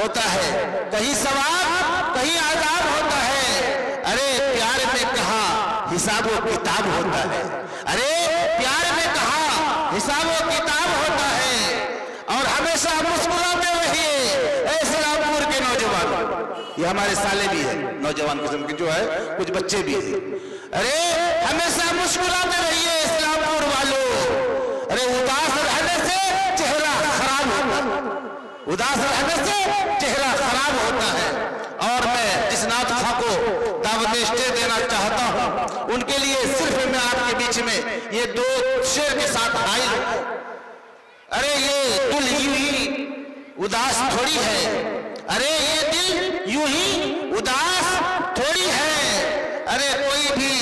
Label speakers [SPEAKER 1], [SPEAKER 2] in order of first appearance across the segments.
[SPEAKER 1] ہوتا ہے، کہیں ثواب کہیں عذاب ہوتا ہے۔ ارے پیار میں کہاں حساب و کتاب ہوتا ہے، ارے پیار میں کہاں حساب و کتاب ہوتا ہے۔ اور ہمیشہ مسکراتے رہیے اے اسلام پور کے نوجوان، یہ ہمارے سالے بھی ہیں، نوجوان قسم کے جو ہے کچھ بچے بھی ہیں۔ ارے ہمیشہ مسکراتے رہیے اسلام پور والوں، ارے اداس رہنے سے چہرہ خراب ہوتا ہے، اداس رہنے سے چہرہ خراب ہوتا ہے۔ اور میں جس نعت خواہ کو دعوت اسٹیج دینا چاہتا ہوں ان کے لیے صرف میں آپ کے بیچ میں یہ دو شعر کے ساتھ حائل ہوں۔ ارے یہ دل یوں ہی اداس تھوڑی ہے، ارے یہ دل یوں ہی اداس تھوڑی ہے، ارے کوئی بھی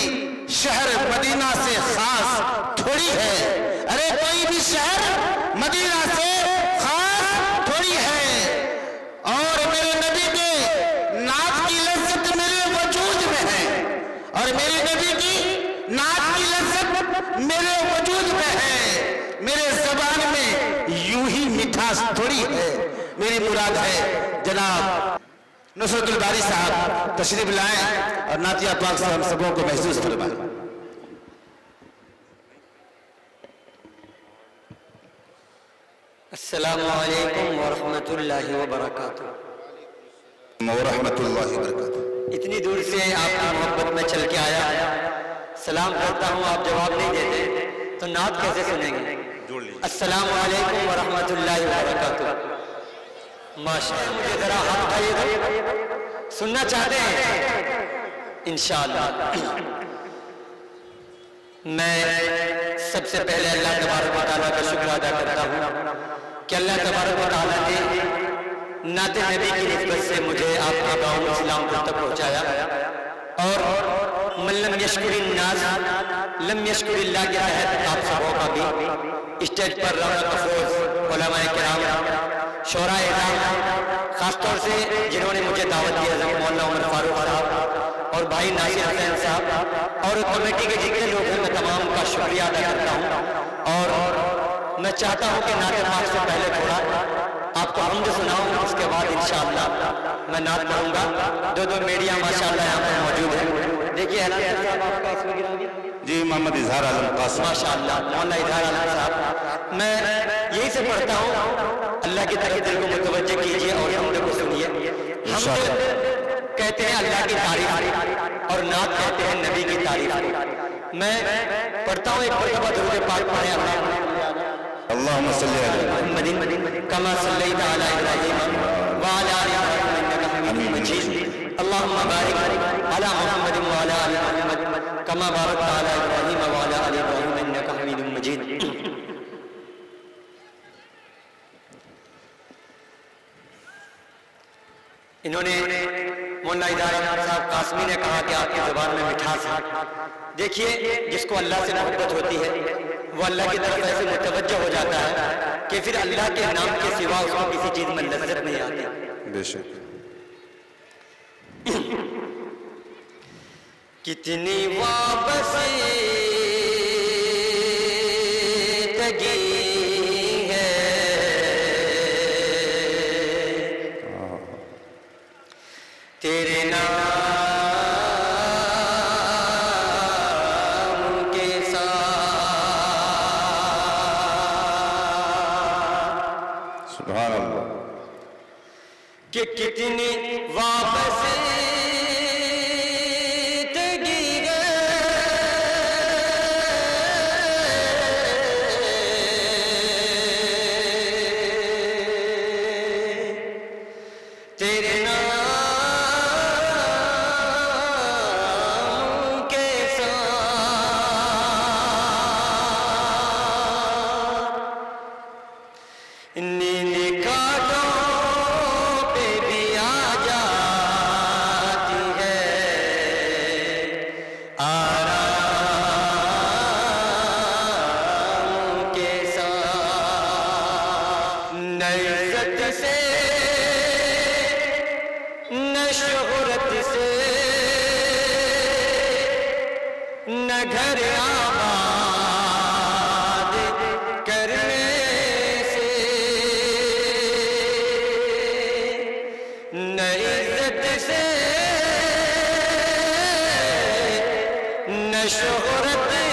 [SPEAKER 1] شہر مدینہ سے خاص تھوڑی ہے، ارے کوئی بھی شہر مدینہ سے خاص تھوڑی ہے۔ اور میرے نبی کے نعت کی لذت میرے وجود میں ہے، اور میرے نبی کی نعت کی لذت میرے وجود میں ہے، میرے زبان میں یوں ہی مٹھاس تھوڑی ہے۔ میری مراد ہے جناب نصرت الباری صاحب تشریف لائیں اور نعتیہ پاک سے ہم سبوں کو محسوس فرمائیں۔
[SPEAKER 2] السلام علیکم ورحمۃ اللہ وبرکاتہ۔
[SPEAKER 1] ورحمۃ اللہ وبرکاتہ۔
[SPEAKER 2] اتنی دور سے آپ کی محبت میں چل کے آیا، سلام کرتا ہوں، آپ جواب نہیں دیتے تو نعت کیسے سنیں گے؟ السلام علیکم ورحمۃ اللہ وبرکاتہ۔ ماشاء اللہ، مجھے ذرا ہاتھ اٹھائیے گا، سننا چاہتے ہیں انشاءاللہ۔ میں سب سے پہلے اللہ تبارک و تعالیٰ کا شکر ادا کرتا ہوں کہ اللہ تبارک و تعالیٰ نے نعت نبی کی نسبت سے مجھے آپ کے گاؤں اسلام پور تک پہنچایا، اور من لم یشکر الناس لم یشکر اللہ کے تحت آپ سبوں کا بھی اسٹیج پر رونق افروز علماء کرام، شعراء اعلام، خاص طور سے جنہوں نے مجھے دعوت دی، حضرت مولانا عمر فاروق صاحب اور بھائی ناصر حسین صاحب اور کمیٹی کے جتنے لوگ ہیں، میں تمام کا شکریہ ادا کرتا ہوں۔ اور میں چاہتا ہوں کہ نعت پاک سے پہلے تھوڑا آپ کو حمد سناؤں، اس کے بعد انشاءاللہ میں نعت پڑھوں گا۔ دو میڈیا ماشاءاللہ یہاں پر موجود ہیں، دیکھیے
[SPEAKER 1] جی محمد اظہار عالم قاسم،
[SPEAKER 2] ماشاءاللہ مولانا اظہار عالم صاحب۔ میں یہی سے پڑھتا ہوں، اللہ کی طرف دل کو متوجہ کیجئے اور حمد کو سنیے۔ حمد کہتے ہیں اللہ کی تعریف اور نعت کہتے ہیں نبی کی تعریف۔ میں پڑھتا ہوں، ایک مرتبہ درود پاک پڑھیں،
[SPEAKER 1] اللہم صلی علی
[SPEAKER 2] محمد کما صلیت علی ابراہیم وعلی آل ابراہیم انک حمید مجید، اللہم بارک علی محمد وعلی آل محمد کما بارکت علی ابراہیم وعلی آل ابراہیم انک حمید مجید۔ انہوں نے مولانا اظہار صاحب قاسمی نے کہا کہ آپ کی زبان میں مٹھاس ہے۔ دیکھیے، جس کو اللہ سے محبت ہوتی ہے وہ اللہ کی طرف ایسے متوجہ ہو جاتا ہے کہ پھر اللہ کے نام کے سوا اس کو کسی چیز میں لذت نہیں آتی۔
[SPEAKER 1] بے شک
[SPEAKER 2] کتنی وابستگی ہے تیرے نام کے ساتھ،
[SPEAKER 1] سبحان اللہ،
[SPEAKER 2] کہ کتنی وابستگی ہے تیرے نام نیند کاٹوں پہ بھی آ جاتی ہے، آرام کے ساتھ، نہ عزت سے نہ شہرت سے نہ گھر آباد کرنے سے، شہرت سے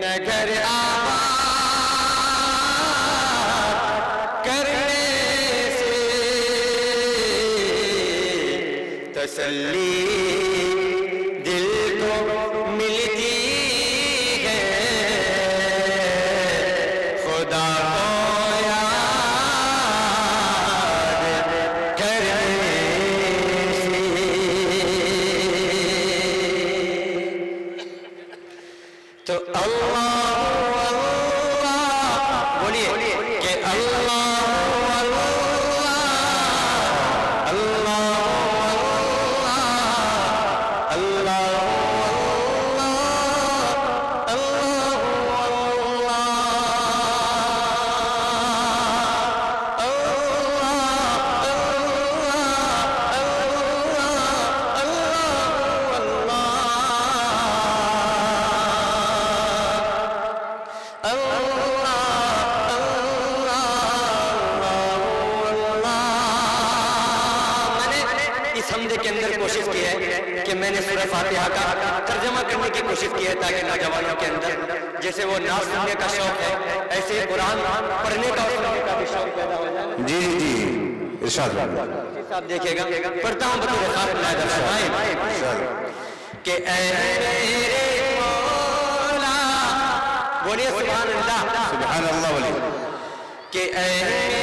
[SPEAKER 2] نگر آباد کرنے سے تسلی دل کو ملتی ہے خدا کو یاد کرنے سے. تو اللہ بولیے کہ حمد کے اندر کوشش کی ہے کہ میں نے سورہ فاتحہ کا ترجمہ کرنے کی کوشش کی ہے تاکہ نوجوانوں کے اندر جیسے وہ نعت سننے کا شوق ہے ایسے قرآن پڑھنے کا اور سننے کا بھی شوق پیدا ہو جائے.
[SPEAKER 1] جی جی جی ارشاد
[SPEAKER 2] صاحب دیکھے گا پڑھتا ہوں بطور خاص ملاحظہ فرمائیں کہ اے میرے مولا بولیے سبحان اللہ
[SPEAKER 1] سبحان اللہ ولی
[SPEAKER 2] کہ اے میرے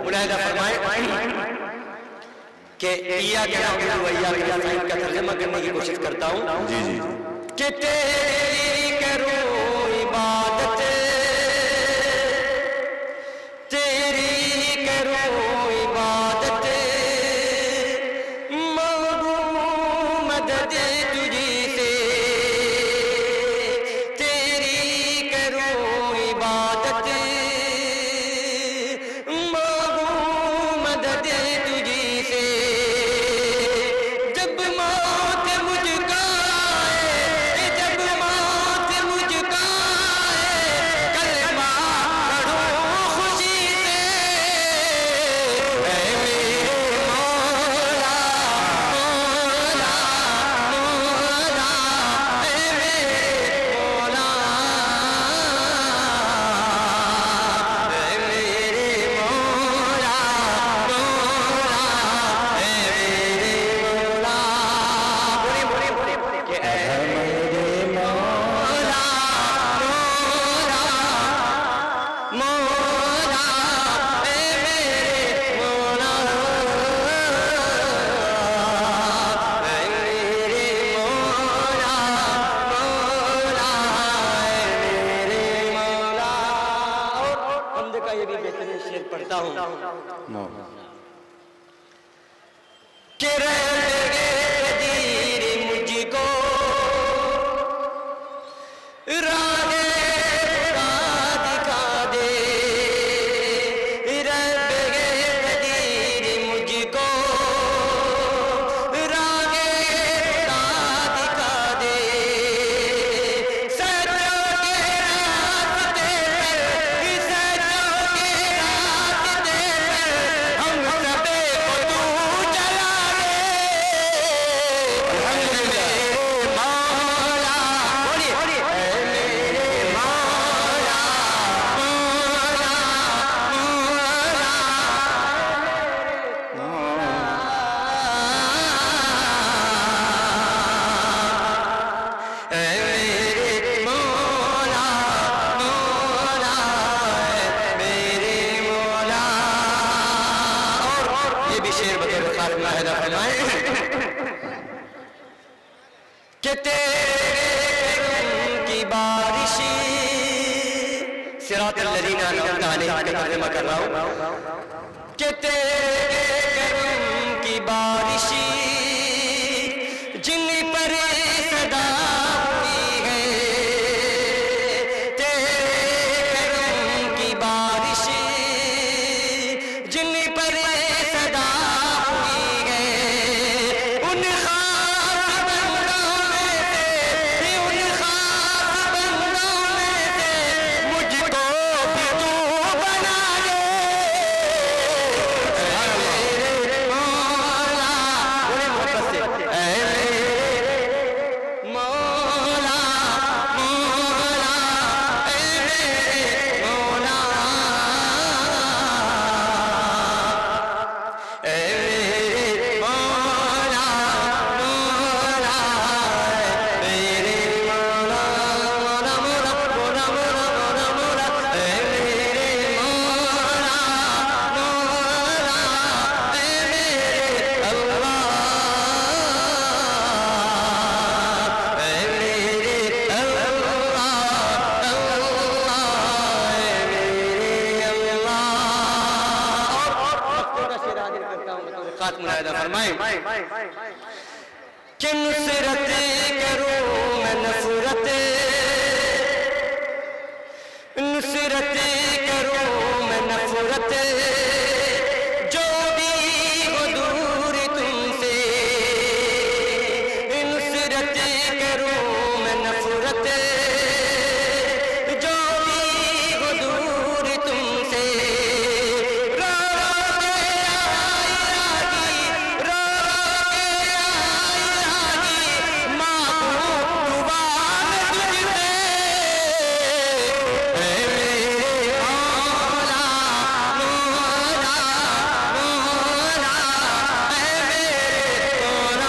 [SPEAKER 2] ملاحظہ فرمائیں کہ ایاک نعبد و ایاک نستعین کا ترجمہ کرنے کی کوشش کرتا ہوں
[SPEAKER 1] جی جی
[SPEAKER 2] کہ تیری کروں عبادت تیری کروں عبادت مانگوں مدد تجھی سے تیری کروں عبادت کہ رہے قدیر مجھ کو راہ خدا دکھا دے، رب قدیر مجھ کو راہ خدا دکھا دے، سجدوں کے راستے پر، سجدوں کے راستے پر ہم سب کو تو چلا دے، مولا بولیے کہ تیرے کرم کی بارش، صراط الذین انعمت علیہم کا ترجمہ کر رہا ہوں، کہ تیرے کرم کی بارش جن پر صدا ہوئی ہے، تیرے کرم کی بارش جن پر صدا ہوئی ہے، ان خاص بندوں میں سے، ان خاص بندوں میں سے مجھ کو بھی تو بنا دے، اے میرے مولا، بڑے محبت سے، اے میرے مولا، مولا، اے میرے مولا، اے میرے مولا، مولا، میرے مولا، مولا، مولا، مولا، مولا، مولا، مولا، اے میرے مولا، مولا، اے میرے اللہ، اے میرے اللہ، اللہ، اے میرے اللہ، اور وقت کا شعر حاضر کرتا ہوں بطور خاتم العہدہ فرمائیں کہ نصرت کروں میں نفرت، نصرت کروں میں نفرت، جو بھی ہو دور تم سے، نصرت کروں میں نفرت، جو بھی ہو دور تم سے، رو رو کے آئی راگی، رو رو کے آئی راگی، معبود قربان تجھ سے، اے میرے مولا، مولا، مولا، اے میرے مولا،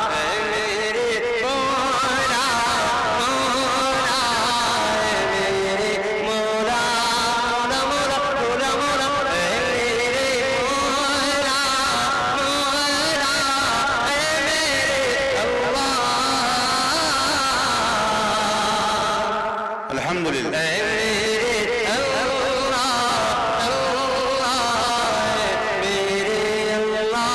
[SPEAKER 2] اے میرے مولا، مولا، اے میرے مولا، مولا، مولا، مولا، مولا، اے میرے مولا، مولا، اے میرے اللہ،
[SPEAKER 1] الحمدللہ
[SPEAKER 2] اے میرے اللہ، اللہ، اے میرے اللہ۔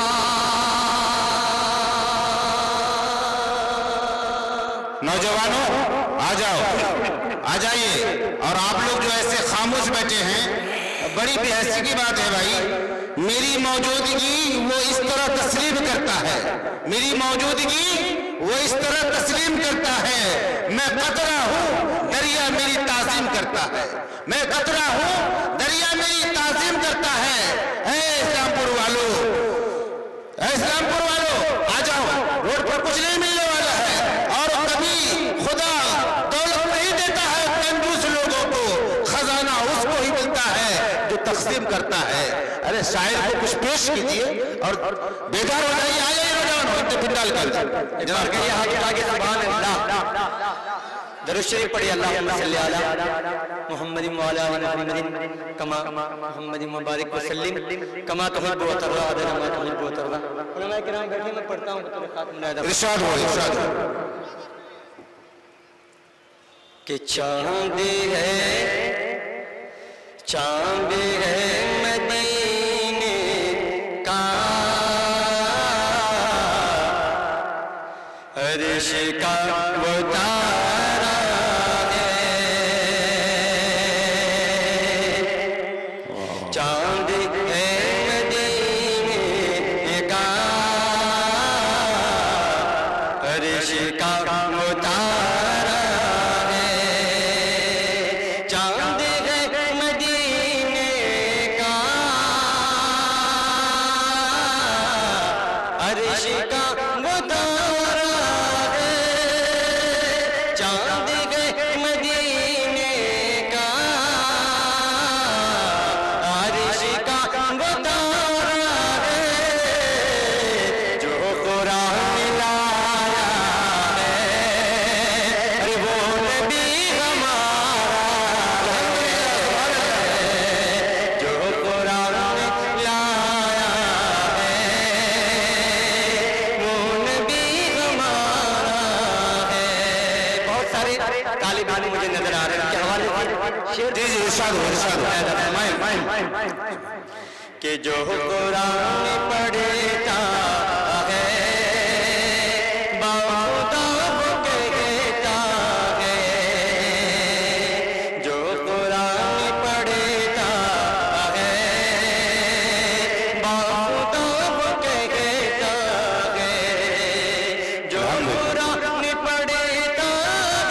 [SPEAKER 1] نوجوانوں آ جاؤ، آ جائیے، اور آپ لوگ جو ایسے خاموش بیٹھے ہیں، بڑی بے حیثیتی کی بات ہے بھائی، میری موجودگی وہ اس طرح تسلیم کرتا ہے، میری موجودگی وہ اس طرح تسلیم کرتا ہے، میں قطرہ ہوں دریا میری تعظیم کرتا ہے، میں قطرہ ہوں دریا میری تعظیم کرتا ہے، اے اسلام پور والو، اے اسلام پور والو آ جاؤ، روڈ پر کچھ نہیں ملنے والا ہے، اور کبھی خدا دولت نہیں دیتا ہے کنجوس لوگوں کو، خزانہ اس کو ہی ملتا ہے جو تقسیم کرتا ہے۔ ارے شاعر کو کچھ پیش کیجیے اور بیدار ہو جائیے، آ جائیے نوجوان، ہوتے پنڈال کر
[SPEAKER 2] جناب کہیے ہاتھ اٹھا کے سبحان اللہ، درود شریف پڑھیے، اللہم صلی علی محمد وعلی آل محمد کما محمد مبارک وسلم کما تحب و ترضى عدد ما تحب و ترضى۔ علماء کرام بیٹھے، میں پڑھتا ہوں بطور خاتم العہدہ،
[SPEAKER 1] ارشاد ہو، ارشاد ہو۔
[SPEAKER 2] کہ چاند ہے چاند ہے مدینے کا عرش کا وہ تارا ہے چاند ہے مدینے کا عرش کا وہ تارا ہے چاند ہے مدینے کا عرش کا وہ تارا ہے چاند ہے مدینے کا عرش کا وہ تارا ہے جو قرآن لایا ہے ارے وہ نبی ہمارا ہے جو قرآن لایا ہے وہ نبی ہمارا ہے بہت سارے طالب علم مجھے نظر آ رہے ہیں کیا حوالے شیر
[SPEAKER 1] جی ارشاد ہو
[SPEAKER 2] کہ جو قرآن پڑھتا ہے باخدا وہ کہتا ہے جو قرآن پڑھتا ہے باخدا وہ کہتا ہے جو قرآن پڑھتا ہے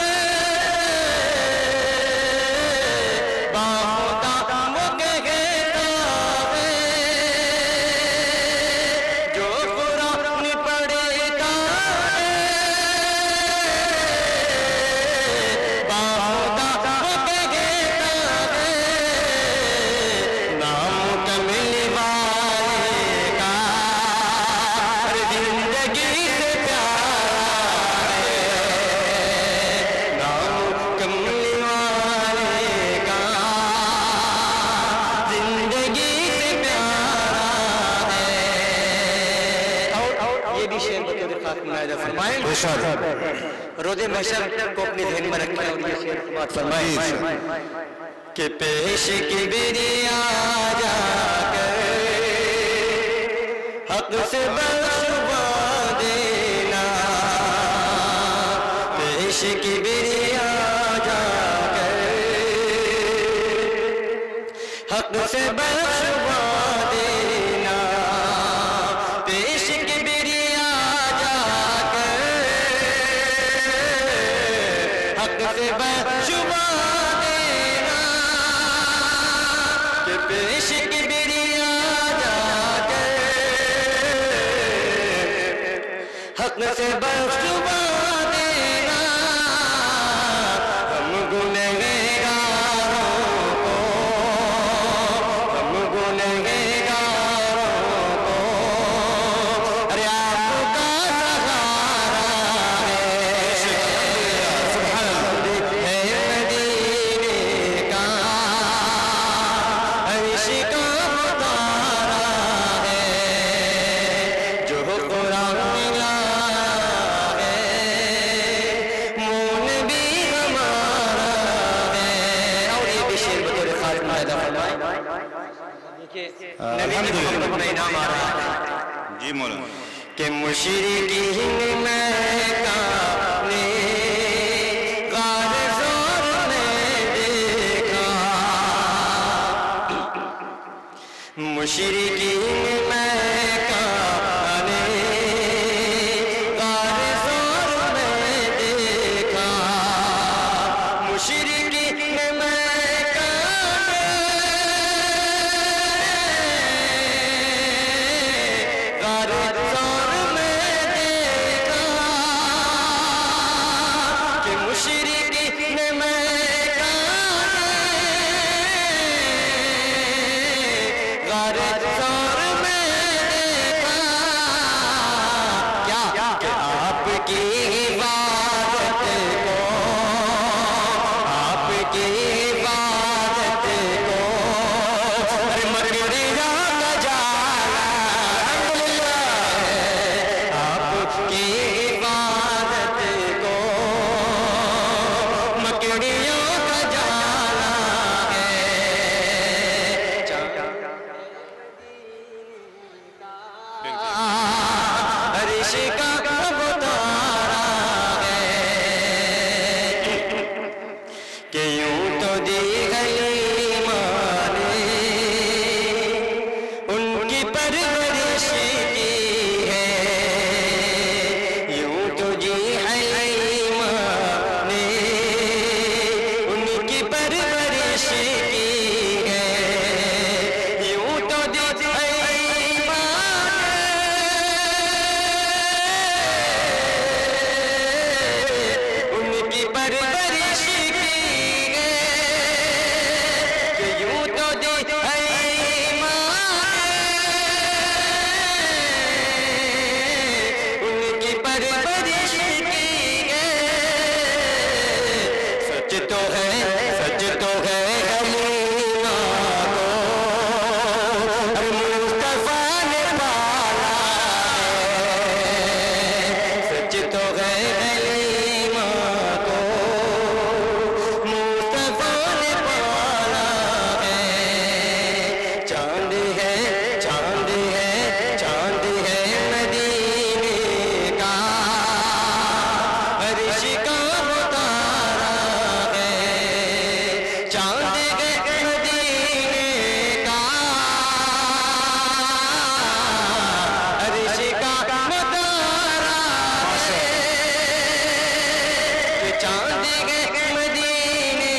[SPEAKER 2] باخدا وہ کہتا ہے جو قرآن پڑھتا ہے باخدا وہ کہتا ہے نام کمل والے کا ہر زندگی سے پیارا ہے نام کمل والے کا زندگی سے پیارا ہے اور یہ بھی شعر بطور خاص منعیدہ فرمائیں روز محشر کو اپنے ذہن میں رکھیں اور یہ شعر بات فرمائیں کہ پیش کبریا جا کر حق سے بخشوا دینا پیش کبریا جا کر حق سے بخشوا دینا پیش کبریا جا کر حق سے بخشوا دینا کہ پیش کبریا جا کر حق سے بخشوا دینا ہم گنہگاروں کو ہم گنہگاروں کو ارے آپ کا سہارا ہے مدینے کا عرش کا وہ تارا ہے جو قرآن لایا ہے وہ نبی ہمارا ہے اور یہ بھی شعر بطور خالق منعیدہ فرمائیں نبی محمد اپنا انعام آ رہا ہے
[SPEAKER 1] جی مولانا
[SPEAKER 2] کہ مشرکین مکہ نے غار زور میں دیکھا مشرکین مکہ نے غار زور میں دیکھا مشرکین مکہ غار زور میں دیکھا کہ مشرکین مکہ غار زور عرش کا اتارا ہے کہ یوں تو دی حلیمہ نے ان کی پرورش کی ہے، یوں تو جی حلیمہ نے ان کی پرورش کی ہے، یوں تو دی حلیمہ نے ان کی پرورش کی ہے، کہ یوں تو دی حلیمہ نے ان کی پرورش کی ہے۔ سچ تو ہے حلیمہ کو ہر مصطفیٰ نے پالا ہے، سچ تو ہے حلیمہ کو مصطفیٰ نے پالا ہے۔ چاند ہے مدینے کا عرش کا اتارا ہے، چاند ہے مدینے کا عرش کا اتارا ہے، کہ چاند ہے مدینے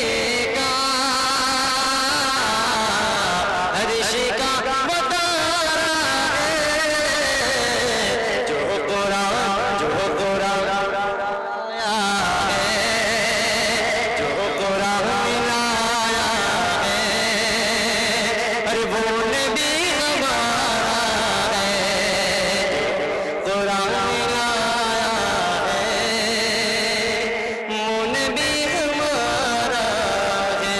[SPEAKER 2] کا عرش کا اتارا ہے، جو قرآن آیا ہے، جو قرآن لایا ہے، ارے وہ نبی ہمارا ہے، قرآن لایا ہے، وہ نبی ہمارا ہے۔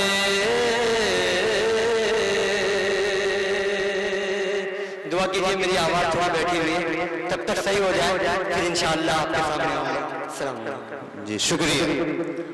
[SPEAKER 2] دعا کیجیے میری آواز تھوڑا بیٹھی ہوئی ہے، تب تک صحیح ہو جائے، پھر انشاءاللہ آپ کے سامنے آؤں گا۔ السلام علیکم۔
[SPEAKER 1] جی شکریہ۔